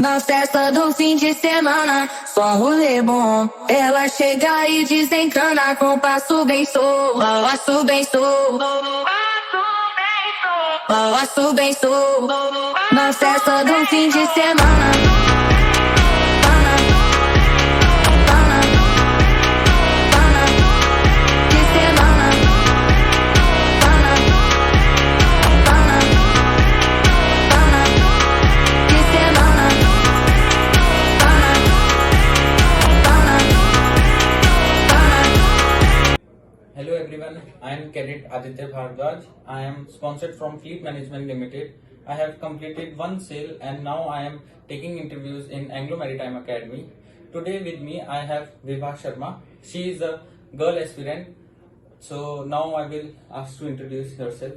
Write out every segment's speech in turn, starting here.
Na festa do fim de semana, só rolê bom. Ela chega e desencana com passo bem solto. Passo bem solto. Passo bem solto. Na festa do fim de semana. Hello everyone, I am Cadet Aditya Bhardwaj. I am sponsored from Fleet Management Limited. I have completed one sail and now I am taking interviews in Anglo Maritime Academy. Today with me I have Vibha Sharma. She is a girl aspirant. So now I will ask to introduce herself.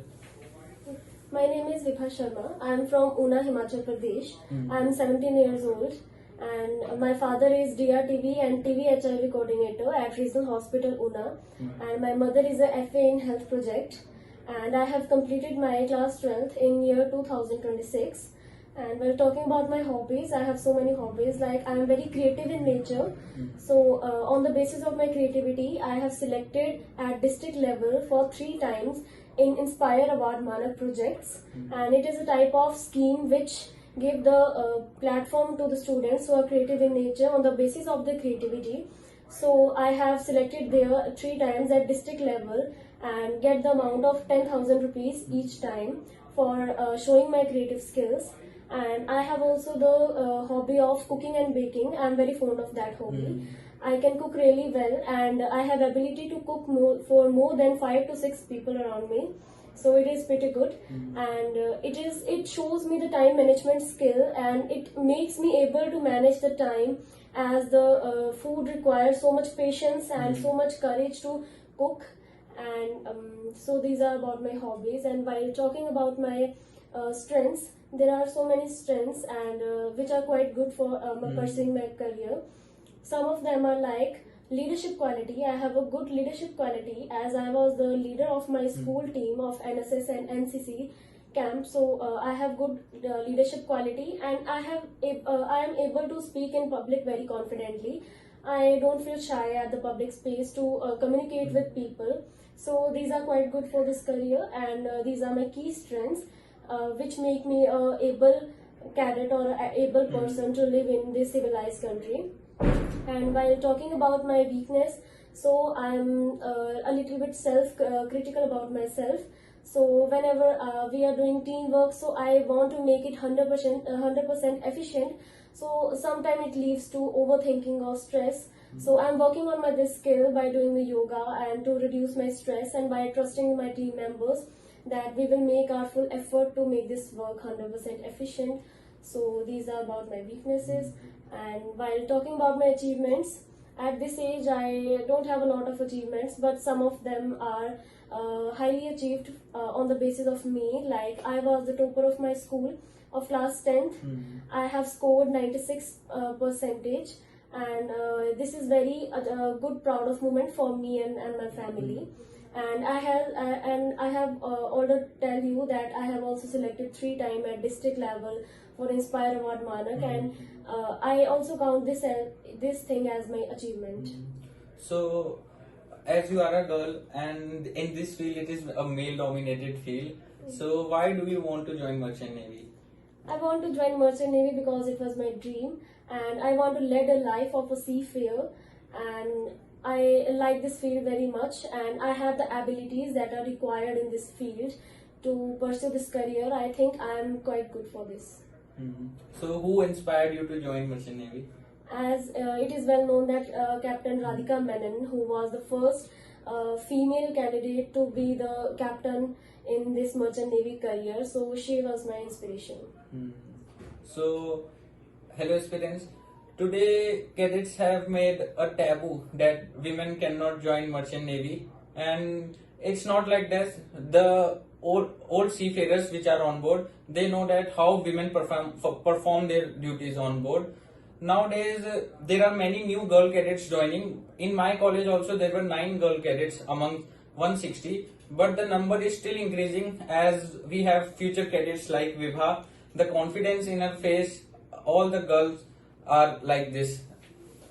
My name is Vibha Sharma. I am from Una, Himachal Pradesh. I am 17 years old and my father is DRTV and TV HIV coordinator at Regional Hospital Una and my mother is a FA in Health Project and I have completed my class 12th in year 2026. And while talking about my hobbies, I have so many hobbies. Like I am very creative in nature. So on the basis of my creativity, I have selected at district level for 3 times in Inspire Award Manak projects. And it is a type of scheme which give the platform to the students who are creative in nature on the basis of their creativity. So I have selected there 3 times at district level and get the amount of 10,000 rupees each time for showing my creative skills. And I have also the hobby of cooking and baking. I am very fond of that hobby. I can cook really well and I have ability to cook for more than 5 to 6 people around me. So it is pretty good and it shows me the time management skill and it makes me able to manage the time as the food requires so much patience and so much courage to cook. And so these are about my hobbies. And while talking about my strengths, there are so many strengths and which are quite good for pursuing my career. Some of them are like leadership quality. I have a good leadership quality as I was the leader of my school team of NSS and NCC camp. So I have good leadership quality and I am able to speak in public very confidently. I don't feel shy at the public space to communicate with people. So these are quite good for this career and these are my key strengths which make me a able cadet or a able person to live in this civilized country. And while talking about my weakness, so I'm a little bit self-critical about myself. So whenever we are doing teamwork, so I want to make it 100% efficient. So sometimes it leads to overthinking or stress. So I'm working on this skill by doing the yoga and to reduce my stress and by trusting my team members that we will make our full effort to make this work 100% efficient. So these are about my weaknesses. And while talking about my achievements, at this age I don't have a lot of achievements, but some of them are highly achieved on the basis of me. Like I was the topper of my school of class 10th. I have scored 96% and this is very good proud of moment for me and my family. And I have ordered to tell you that I have also selected 3 times at district level for Inspire Award Manak and I also count this thing as my achievement. So as you are a girl and in this field it is a male dominated field, so why do you want to join Merchant Navy? I want to join Merchant Navy because it was my dream and I want to lead a life of a seafarer and I like this field very much and I have the abilities that are required in this field to pursue this career. I think I am quite good for this. So who inspired you to join Merchant Navy? As it is well known that Captain Radhika Menon, who was the first female candidate to be the captain in this Merchant Navy career, so she was my inspiration. So hello aspirants. Today, cadets have made a taboo that women cannot join Merchant Navy, and it's not like that. The old seafarers which are on board, they know that how women perform their duties on board. Nowadays, there are many new girl cadets joining. In my college also, there were 9 girl cadets among 160, but the number is still increasing as we have future cadets like Vibha. The confidence in her face all the girls are like this.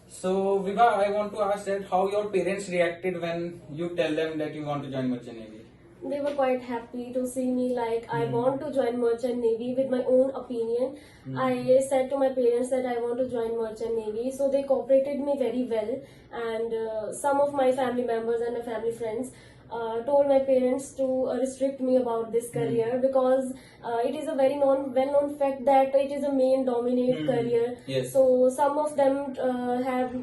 So Vibha, I want to ask that how your parents reacted when you tell them that you want to join Merchant Navy. They were quite happy to see me like I want to join Merchant Navy with my own opinion. I said to my parents that I want to join Merchant Navy, so they cooperated me very well. And some of my family members and my family friends told my parents to restrict me about this career because it is a very well-known fact that it is a male-dominated career. Yes. So some of them have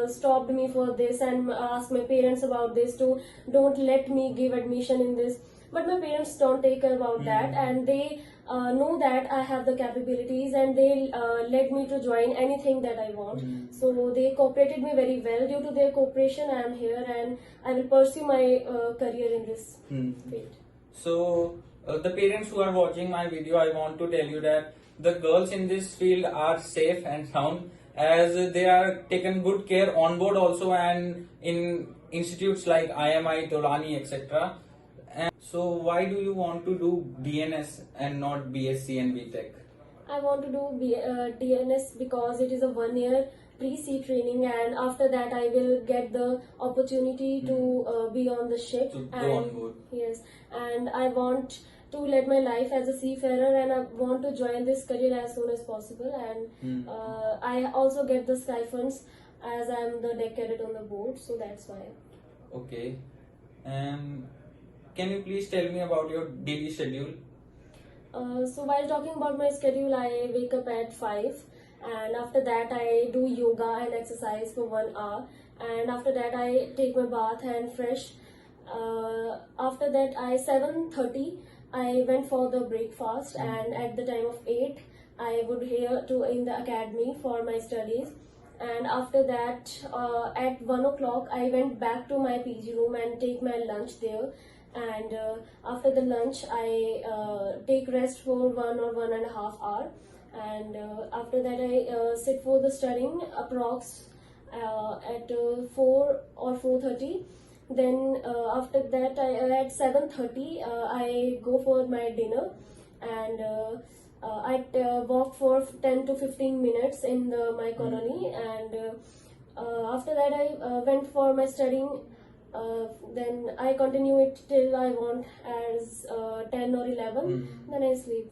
stopped me for this and asked my parents about this to don't let me give admission in this. But my parents don't take care about that, and they know that I have the capabilities, and they let me to join anything that I want. So they cooperated me very well. Due to their cooperation, I am here, and I will pursue my career in this field. So the parents who are watching my video, I want to tell you that the girls in this field are safe and sound, as they are taken good care on board also and in institutes like IMI, Tolani, etc. And so why do you want to do DNS and not BSc and BTech? I want to do DNS because it is a 1 year pre-sea training, and after that I will get the opportunity to be on the ship. To go on board. Yes, and I want to lead my life as a seafarer, and I want to join this career as soon as possible. And I also get the stipends as I am the deck cadet on the board, so that's why. Okay. And can you please tell me about your daily schedule? So while talking about my schedule, I wake up at 5, and after that I do yoga and exercise for 1 hour, and after that I take my bath and fresh. After that 7:30 I went for the breakfast, and at the time of 8 I would here to in the academy for my studies. And after that at 1 o'clock I went back to my PG room and take my lunch there. And after the lunch I take rest for 1 or 1.5 hour, and after that I sit for the studying approx at 4 or 4:30. Then after that at 7:30 I go for my dinner, and I walk for 10 to 15 minutes in my colony, and after that I went for my studying. Then I continue it till I want as 10 or 11. Then I sleep.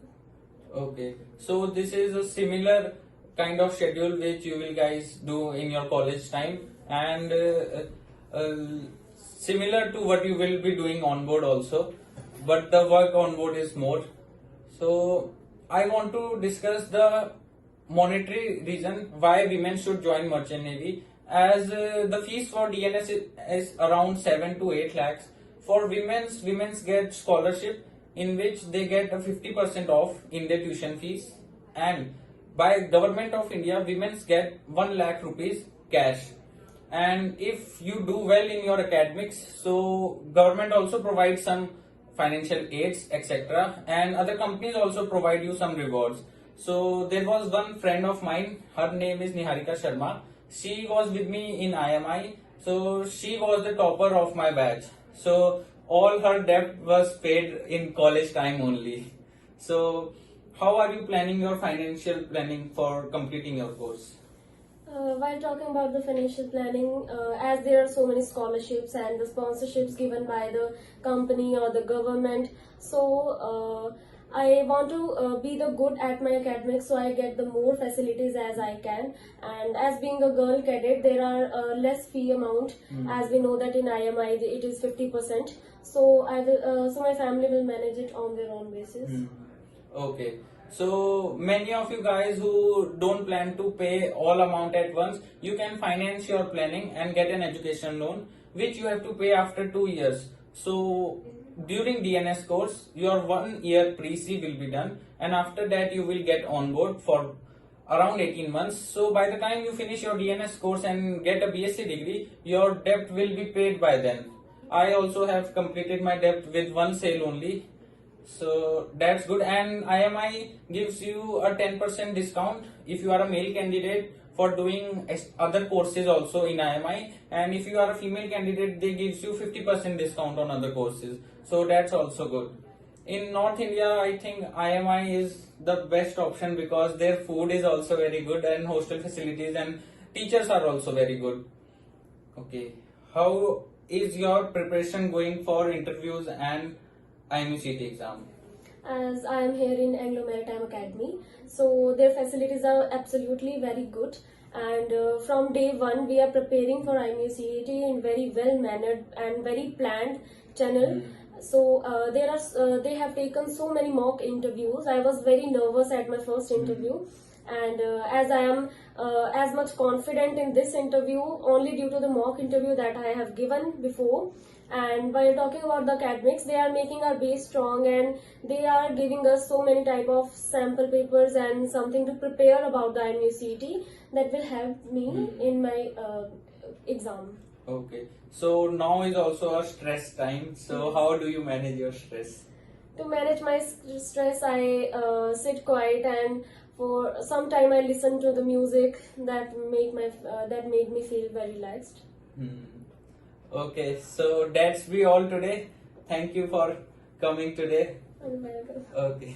Okay, so this is a similar kind of schedule which you will guys do in your college time, and similar to what you will be doing on board also, but the work on board is more. So I want to discuss the monetary reason why women should join Merchant Navy, as the fees for DNS is around 7 to 8 lakhs. For women's get scholarship in which they get a 50% off in their tuition fees, and by government of India women's get 1 lakh rupees cash. And if you do well in your academics, so government also provides some financial aids, etc., and other companies also provide you some rewards. So there was one friend of mine, her name is Niharika Sharma. She was with me in IMI, so she was the topper of my batch. So all her debt was paid in college time only. So how are you planning your financial planning for completing your course? While talking about the financial planning, as there are so many scholarships and the sponsorships given by the company or the government, so I want to be the good at my academics, so I get the more facilities as I can. And as being a girl cadet, there are less fee amount, as we know that in IMI it is 50%. So I will, so my family will manage it on their own basis. Okay. So many of you guys who don't plan to pay all amount at once, you can finance your planning and get an education loan, which you have to pay after 2 years. So during DNS course, your 1 year pre-C will be done, and after that you will get on board for around 18 months. So by the time you finish your DNS course and get a BSc degree, your debt will be paid by then. I also have completed my debt with 1 sale only. So that's good, and IMI gives you a 10% discount if you are a male candidate for doing other courses also in IMI, and if you are a female candidate they gives you 50% discount on other courses. So that's also good. In North India, I think IMI is the best option because their food is also very good and hostel facilities and teachers are also very good. Okay. How is your preparation going for interviews and IMUCT exam? As I am here in Anglo Maritime Academy. So their facilities are absolutely very good. And from day one, we are preparing for IMUCET in very well mannered and very planned channel. So they have taken so many mock interviews. I was very nervous at my first interview, and as I am as much confident in this interview only due to the mock interview that I have given before. And while talking about the academics, they are making our base strong, and they are giving us so many type of sample papers and something to prepare about the IMUCET that will help me in my exam. Okay. So now is also a stress time. So how do you manage your stress? To manage my stress, I sit quiet, and for some time I listen to the music that made me feel very relaxed. Okay, so that's be all today. Thank you for coming today. I'm very good. Okay.